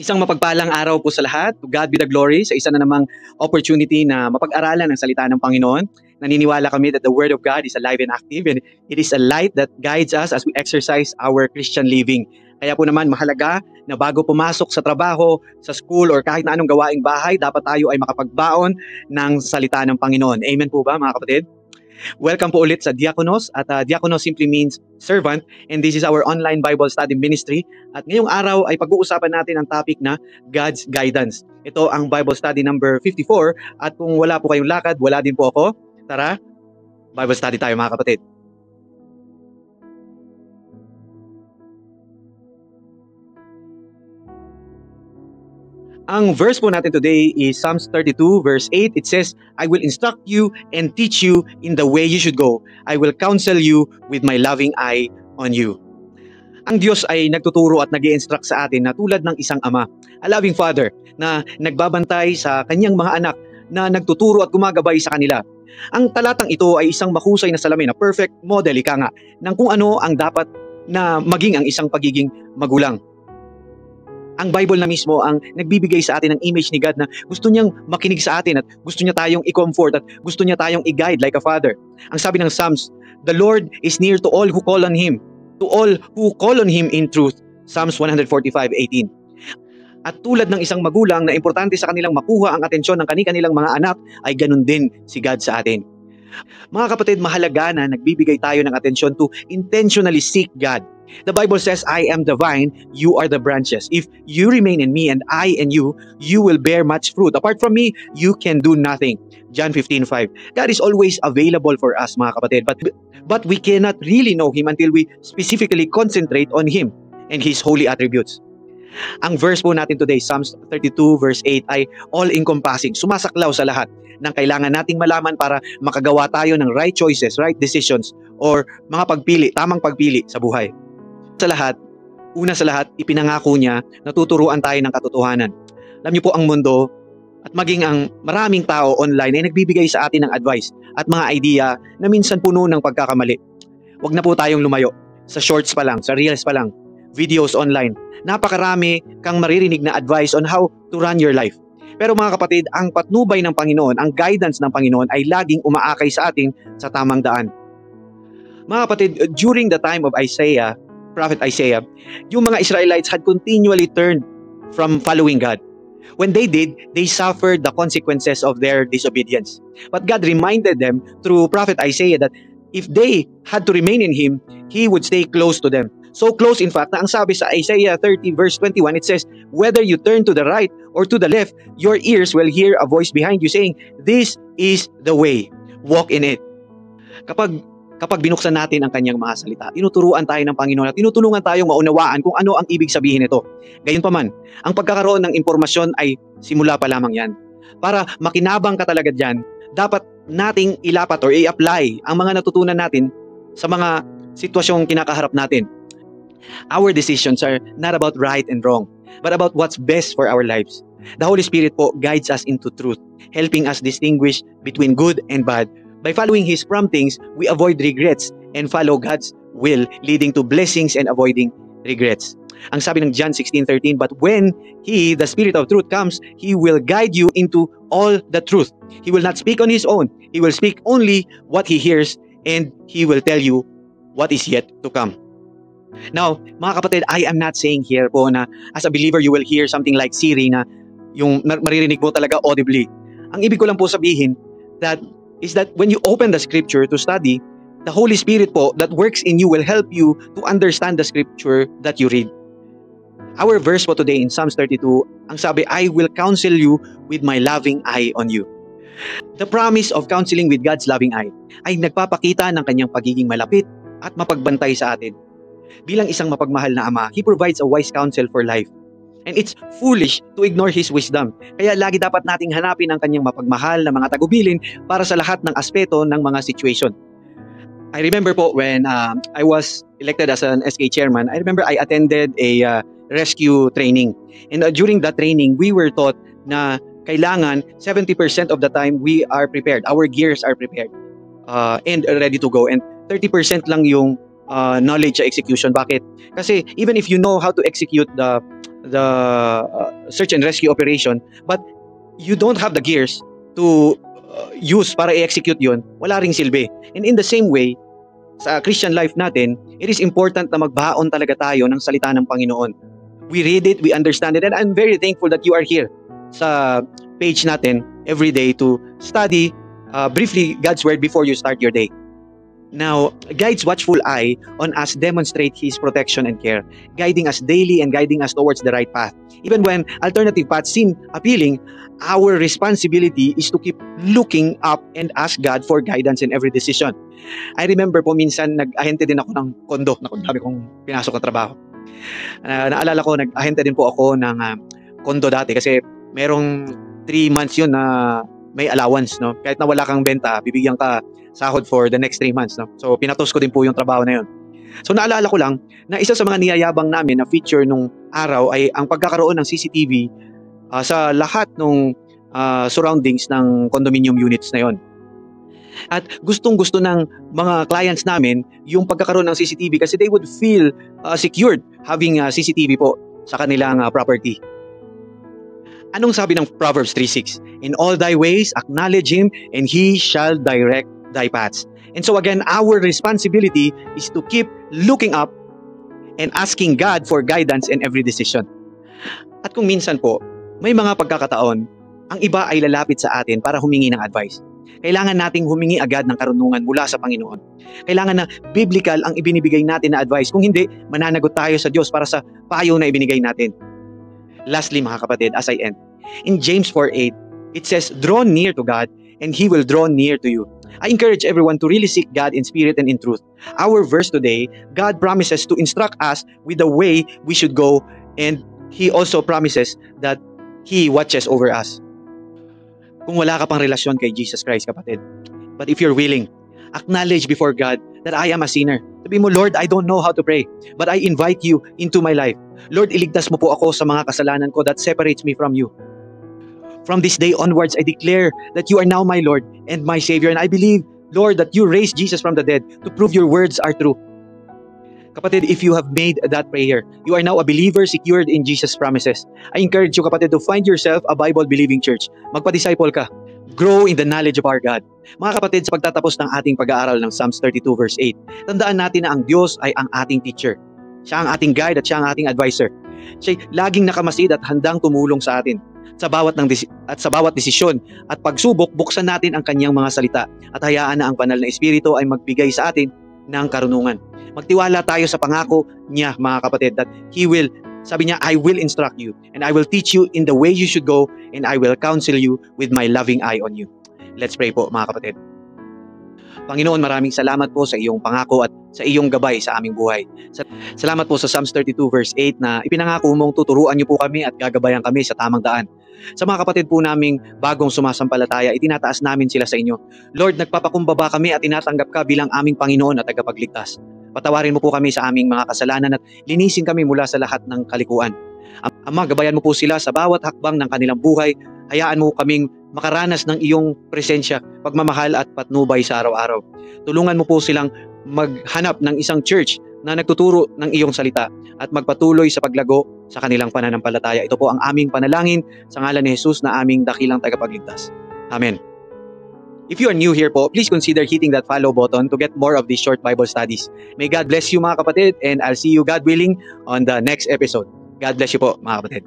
Isang mapagpalang araw po sa lahat. To God be the glory sa isa na namang opportunity na mapag-aralan ang salita ng Panginoon. Naniniwala kami that the Word of God is alive and active and it is a light that guides us as we exercise our Christian living. Kaya po naman mahalaga na bago pumasok sa trabaho, sa school or kahit na anong gawaing bahay, dapat tayo ay makapagbaon ng salita ng Panginoon. Amen po ba mga kapatid? Welcome po ulit sa Diakonos at Diakonos simply means servant and this is our online Bible study ministry at ngayong araw ay pag-uusapan natin ang topic na God's Guidance. Ito ang Bible study number 54 at kung wala po kayong lakad, wala din po ako. Tara, Bible study tayo mga kapatid. Ang verse po natin today is Psalms 32 verse 8. It says, I will instruct you and teach you in the way you should go. I will counsel you with my loving eye on you. Ang Diyos ay nagtuturo at nag-i-instruct sa atin na tulad ng isang ama, a loving father na nagbabantay sa kanyang mga anak na nagtuturo at gumagabay sa kanila. Ang talatang ito ay isang mahusay na salamin, na perfect model, ika nga, ng kung ano ang dapat na maging ang isang pagiging magulang. Ang Bible na mismo ang nagbibigay sa atin ng image ni God na gusto niyang makinig sa atin at gusto niya tayong i-comfort at gusto niya tayong i-guide like a father. Ang sabi ng Psalms, the Lord is near to all who call on Him, to all who call on Him in truth. Psalms 145:18. At tulad ng isang magulang na importante sa kanilang makuha ang atensyon ng kanilang mga anak, ay ganun din si God sa atin. Mga kapatid, mahalaga na nagbibigay tayo ng atensyon to intentionally seek God. The Bible says, I am the vine, you are the branches. If you remain in me and I in you, you will bear much fruit. Apart from me, you can do nothing. John 15:5. God is always available for us, mga kapatid. But we cannot really know Him until we specifically concentrate on Him and His holy attributes. Ang verse po natin today, Psalms 32 verse 8, ay all-encompassing, sumasaklaw sa lahat ng kailangan nating malaman para makagawa tayo ng right choices, right decisions, or mga pagpili, tamang pagpili sa buhay. Una sa lahat, ipinangako niya na tuturuan tayo ng katotohanan. Alam niyo po ang mundo at maging ang maraming tao online ay nagbibigay sa atin ng advice at mga idea na minsan puno ng pagkakamali. Huwag na po tayong lumayo. Sa shorts pa lang, sa reels pa lang, videos online. Napakarami kang maririnig na advice on how to run your life. Pero mga kapatid, ang patnubay ng Panginoon, ang guidance ng Panginoon ay laging umaakay sa atin sa tamang daan. Mga kapatid, during the time of Prophet Isaiah, yung mga Israelites had continually turned from following God. When they did, they suffered the consequences of their disobedience. But God reminded them through Prophet Isaiah that if they had to remain in Him, He would stay close to them. So close, in fact, na ang sabi sa Isaiah 30 verse 21, it says, whether you turn to the right or to the left, your ears will hear a voice behind you saying, this is the way, walk in it. Kapag binuksan natin ang kanyang mga salita, tinuturuan tayo ng Panginoon at tinutulungan tayong maunawaan kung ano ang ibig sabihin nito. Gayunpaman, ang pagkakaroon ng impormasyon ay simula pa lamang yan. Para makinabang ka talaga dyan, dapat nating ilapat or i-apply ang mga natutunan natin sa mga sitwasyong kinakaharap natin. Our decisions are not about right and wrong, but about what's best for our lives. The Holy Spirit po guides us into truth, helping us distinguish between good and bad. By following His promptings, we avoid regrets and follow God's will, leading to blessings and avoiding regrets. Ang sabi ng John 16:13, but when He, the Spirit of truth, comes, He will guide you into all the truth. He will not speak on His own. He will speak only what He hears, and He will tell you what is yet to come. Now, mga kapatid, I am not saying here po na as a believer, you will hear something like Siri na yung maririnig mo talaga audibly. Ang ibig ko lang po sabihin is that when you open the scripture to study, the Holy Spirit po that works in you will help you to understand the scripture that you read. Our verse po today in Psalms 32, ang sabi, I will counsel you with my loving eye on you. The promise of counseling with God's loving eye ay nagpapakita ng kanyang pagiging malapit at mapagbantay sa atin. Bilang isang mapagmahal na ama, He provides a wise counsel for life. And it's foolish to ignore His wisdom. Kaya lagi dapat nating hanapin ang kanyang mapagmahal na mga tagubilin para sa lahat ng aspeto ng mga situation. I remember po when I was elected as an SK chairman, I remember I attended a rescue training. And during that training, we were taught na kailangan 70% of the time we are prepared. Our gears are prepared and ready to go. And 30% lang yung knowledge sa execution. Bakit? Kasi even if you know how to execute the search and rescue operation, but you don't have the gears to use para i-execute yun, wala ring silbi. And in the same way, sa Christian life natin, it is important na magbaon talaga tayo ng salita ng Panginoon. We read it, we understand it, and I'm very thankful that you are here sa page natin every day to study briefly God's Word before you start your day. Now, God's watchful eye on us demonstrate His protection and care, guiding us daily and guiding us towards the right path. Even when alternative paths seem appealing, our responsibility is to keep looking up and ask God for guidance in every decision. I remember po minsan nag-ahente din ako ng kondo. Naku, dami kong pinasok na trabaho. Naalala ko, nag-ahente din po ako ng kondo dati kasi merong 3 months yun na may allowance, no? Kahit na wala kang benta, bibigyan ka sahod for the next 3 months, no? So pinatos ko din po yung trabaho na yun. So naalala ko lang na isa sa mga niyayabang namin na feature nung araw ay ang pagkakaroon ng CCTV sa lahat ng surroundings ng condominium units na yon. At gustong-gusto ng mga clients namin yung pagkakaroon ng CCTV kasi they would feel secured having CCTV po sa kanilang property. Anong sabi ng Proverbs 3:6? In all thy ways, acknowledge Him, and He shall direct thy paths. And so again, our responsibility is to keep looking up and asking God for guidance in every decision. At kung minsan po, may mga pagkakataon, ang iba ay lalapit sa atin para humingi ng advice. Kailangan nating humingi agad ng karunungan mula sa Panginoon. Kailangan na biblical ang ibinibigay natin na advice. Kung hindi, mananagot tayo sa Diyos para sa payo na ibinigay natin. Lastly, mga kapatid, as I end, in James 4:8, it says, draw near to God, and He will draw near to you. I encourage everyone to really seek God in spirit and in truth. Our verse today, God promises to instruct us with the way we should go, and He also promises that He watches over us. Kung wala ka pang relasyon kay Jesus Christ, kapatid, but if you're willing, acknowledge before God that I am a sinner. Sabi mo, Lord, I don't know how to pray, but I invite you into my life. Lord, iligtas mo po ako sa mga kasalanan ko that separates me from you. From this day onwards, I declare that you are now my Lord and my Savior, and I believe, Lord, that you raised Jesus from the dead to prove your words are true. Kapatid, if you have made that prayer, you are now a believer secured in Jesus' promises. I encourage you, kapatid, to find yourself a Bible-believing church. Magpa-disciple ka. Grow in the knowledge of our God. Mga kapatid, sa pagtatapos ng ating pag-aaral ng Psalms 32 verse 8, tandaan natin na ang Diyos ay ang ating teacher. Siya ang ating guide at siya ang ating advisor. Siya laging nakamasid at handang tumulong sa atin. Sa bawat desisyon at pagsubok, buksan natin ang kanyang mga salita at hayaan na ang banal na Espiritu ay magbigay sa atin ng karunungan. Magtiwala tayo sa pangako niya, mga kapatid, that He will, sabi niya, I will instruct you and I will teach you in the way you should go and I will counsel you with my loving eye on you. Let's pray po, mga kapatid. Panginoon, maraming salamat po sa iyong pangako at sa iyong gabay sa aming buhay. Salamat po sa Psalms 32 verse 8 na ipinangako mong tuturuan niyo po kami at gagabayan kami sa tamang daan. Sa mga kapatid po naming bagong sumasampalataya, itinataas namin sila sa inyo. Lord, nagpapakumbaba kami at tinatanggap ka bilang aming Panginoon at tagapagligtas. Patawarin mo po kami sa aming mga kasalanan at linisin kami mula sa lahat ng kalikuan. Ama, gabayan mo po sila sa bawat hakbang ng kanilang buhay. Hayaan mo kaming makaranas ng iyong presensya, pagmamahal at patnubay sa araw-araw. Tulungan mo po silang maghanap ng isang church na nagtuturo ng iyong salita at magpatuloy sa paglago sa kanilang pananampalataya. Ito po ang aming panalangin sa ngalan ni Jesus na aming dakilang tagapagligtas. Amen. If you are new here po, please consider hitting that follow button to get more of these short Bible studies. May God bless you, mga kapatid, and I'll see you, God willing, on the next episode. God bless you po, mga kapatid.